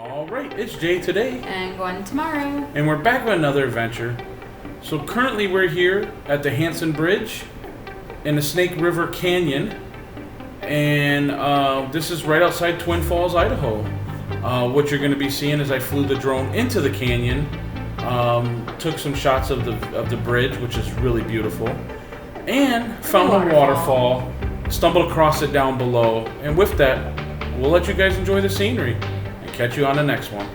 Alright, it's Jay today. And Gwen tomorrow. And we're back with another adventure. So currently we're here at the Hansen Bridge in the Snake River Canyon. And this is right outside Twin Falls, Idaho. What you're going to be seeing is I flew the drone into the canyon. Took some shots of the bridge, which is really beautiful. And found a waterfall. Stumbled across it down below. And with that, we'll let you guys enjoy the scenery. Catch you on the next one.